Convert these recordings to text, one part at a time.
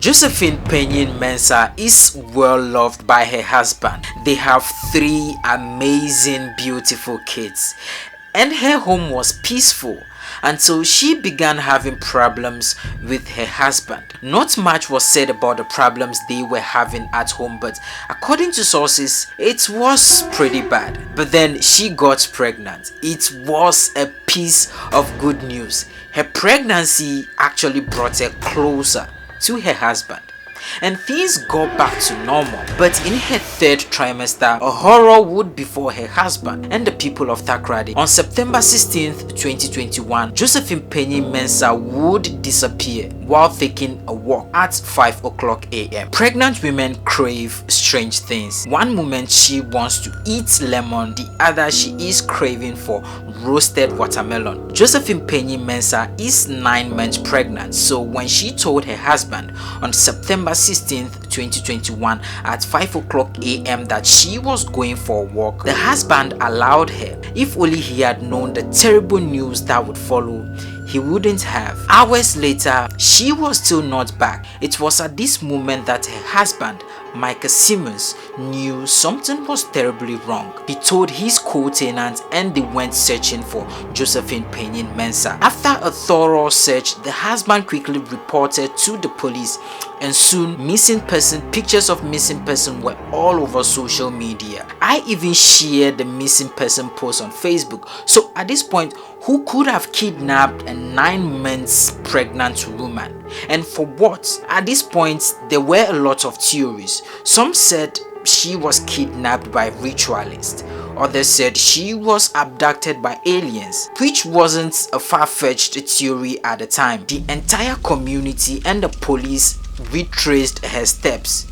Josephine Panyin Mensah is well loved by her husband. They have 3 amazing, beautiful kids, and her home was peaceful until she began having problems with her husband. Not much was said about the problems they were having at home, but according to sources, it was pretty bad. But then she got pregnant. It was a piece of good news. Her pregnancy actually brought her closer to her husband, and things got back to normal. But in her 3rd trimester, a horror would befall her husband and the people of Takoradi. On September 16th, 2021, Josephine Panyin Mensah would disappear while taking a walk at 5 o'clock a.m. Pregnant women crave strange things. One moment she wants to eat lemon, the other she is craving for roasted watermelon. Josephine Panyin Mensah is 9 months pregnant, so when she told her husband on September 16th, 2021 at 5 o'clock a.m. that she was going for a walk, the husband allowed her. If only he had known the terrible news that would follow, he wouldn't have. Hours later, she was still not back. It was at this moment that her husband, Michael Simmons, knew something was terribly wrong. He told his co-tenant and they went searching for Josephine Panyin Mensah. After a thorough search, the husband quickly reported to the police, and soon pictures of missing person were all over social media. I even shared the missing person post on Facebook. So at this point, who could have kidnapped a 9 months pregnant woman, and for what? At this point, there were a lot of theories. Some said she was kidnapped by ritualists. Others said she was abducted by aliens, which wasn't a far-fetched theory at the time. The entire community and the police retraced her steps,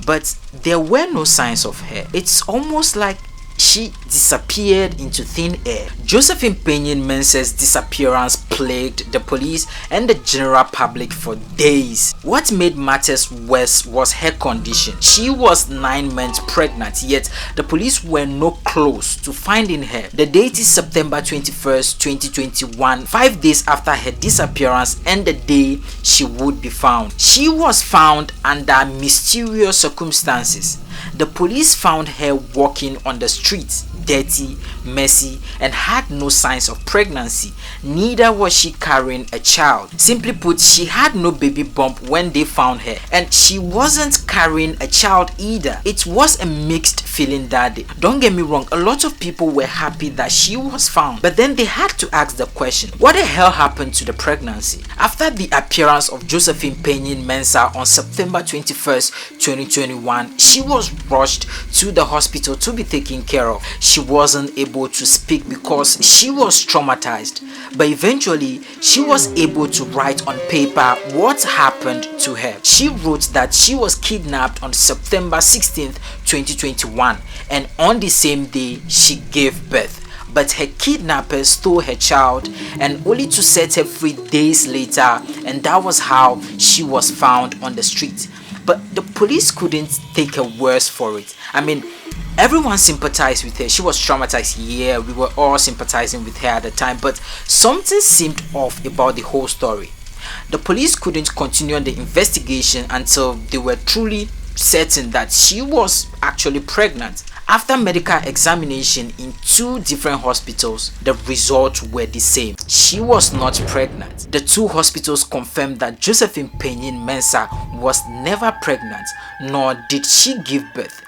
but there were no signs of her. It's almost like she disappeared into thin air. Josephine Panyin Mensah's disappearance plagued the police and the general public for days. What made matters worse was her condition. She was 9 months pregnant, yet the police were no close to finding her. The date is September 21st, 2021, 5 days after her disappearance and the day she would be found. She was found under mysterious circumstances. The police found her walking on the streets, dirty, messy, and had no signs of pregnancy. Neither was she carrying a child. Simply put, she had no baby bump when they found her, and she wasn't carrying a child either. It was a mixed feeling that day. Don't get me wrong, a lot of people were happy that she was found, but then they had to ask the question, what the hell happened to the pregnancy? After the appearance of Josephine Panyin Mensah on September 21st, 2021, she was rushed to the hospital to be taken care of. She wasn't able to speak because she was traumatized, but eventually she was able to write on paper what happened to her. She wrote that she was kidnapped on September 16th, 2021, and on the same day she gave birth. But her kidnappers stole her child, and only to set her free days later, and that was how she was found on the street. But the police couldn't take her words for it. I mean, everyone sympathized with her. She was traumatized. Yeah, we were all sympathizing with her at the time, but something seemed off about the whole story. The police couldn't continue on the investigation until they were truly certain that she was actually pregnant. After medical examination in 2 different hospitals, the results were the same. She was not pregnant. The 2 hospitals confirmed that Josephine Panyin Mensah was never pregnant, nor did she give birth.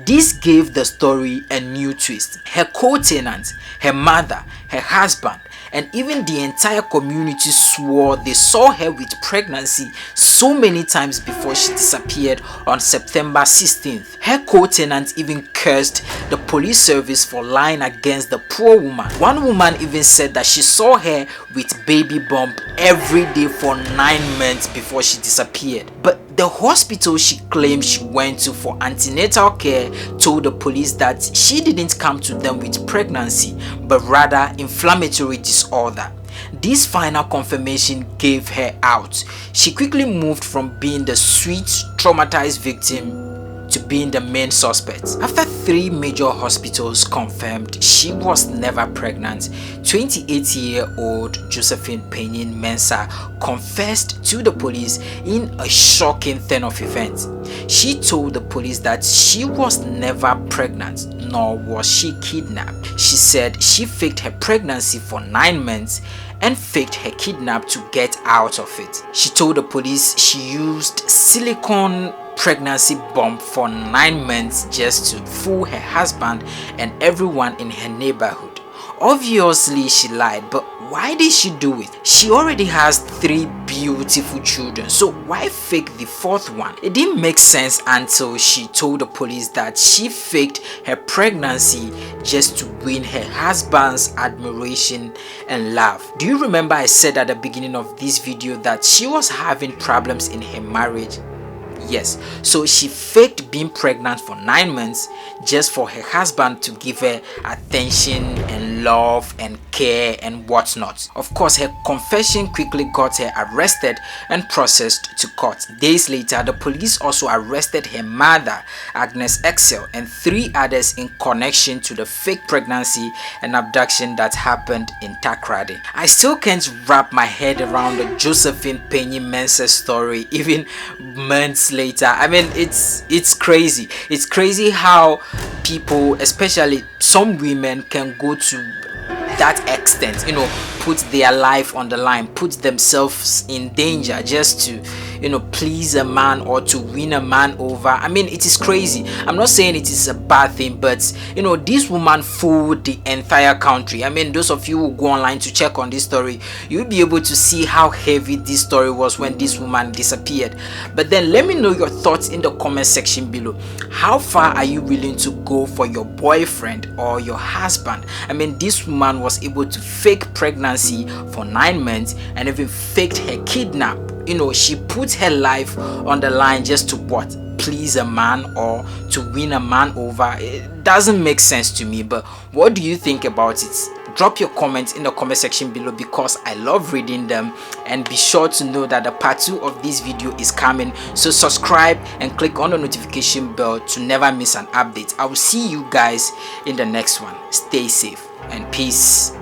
This gave the story a new twist. Her co-tenant, her mother, her husband, and even the entire community swore they saw her with pregnancy so many times before she disappeared on September 16th. Her co-tenant even cursed the police service for lying against the poor woman. One woman even said that she saw her with baby bump every day for 9 months before she disappeared. But the hospital she claimed she went to for antenatal care told the police that she didn't come to them with pregnancy, but rather inflammatory disorder. This final confirmation gave her out. She quickly moved from being the sweet, traumatized victim to being the main suspect. After 3 major hospitals confirmed she was never pregnant, 28-year-old Josephine Panyin Mensah confessed to the police in a shocking turn of events. She told the police that she was never pregnant, nor was she kidnapped. She said she faked her pregnancy for 9 months and faked her kidnap to get out of it. She told the police she used silicone pregnancy bomb for 9 months just to fool her husband and everyone in her neighborhood. Obviously she lied, but why did she do it? She already has 3 beautiful children, so why fake the 4th one? It didn't make sense until she told the police that she faked her pregnancy just to win her husband's admiration and love. Do you remember I said at the beginning of this video that she was having problems in her marriage? Yes, so she faked being pregnant for 9 months just for her husband to give her attention and love and care and whatnot. Of course, her confession quickly got her arrested and processed to court. Days later, the police also arrested her mother, Agnes Excel, and 3 others in connection to the fake pregnancy and abduction that happened in Takoradi. I still can't wrap my head around the Josephine Panyin Mensah story even months later. I mean, it's crazy. It's crazy how people, especially some women, can go to that extent, put their life on the line, put themselves in danger just to please a man or to win a man over. I mean, it is crazy. I'm not saying it is a bad thing, but this woman fooled the entire country. I mean, those of you who go online to check on this story, you'll be able to see how heavy this story was when this woman disappeared. But then let me know your thoughts in the comment section below. How far are you willing to go for your boyfriend or your husband? I mean, this woman was able to fake pregnancy for 9 months and even faked her kidnap. She put her life on the line just to what? Please a man or to win a man over. It doesn't make sense to me, but what do you think about it? Drop your comments in the comment section below because I love reading them, and be sure to know that the part 2 of this video is coming, so subscribe and click on the notification bell to never miss an update. I will see you guys in the next one. Stay safe and peace.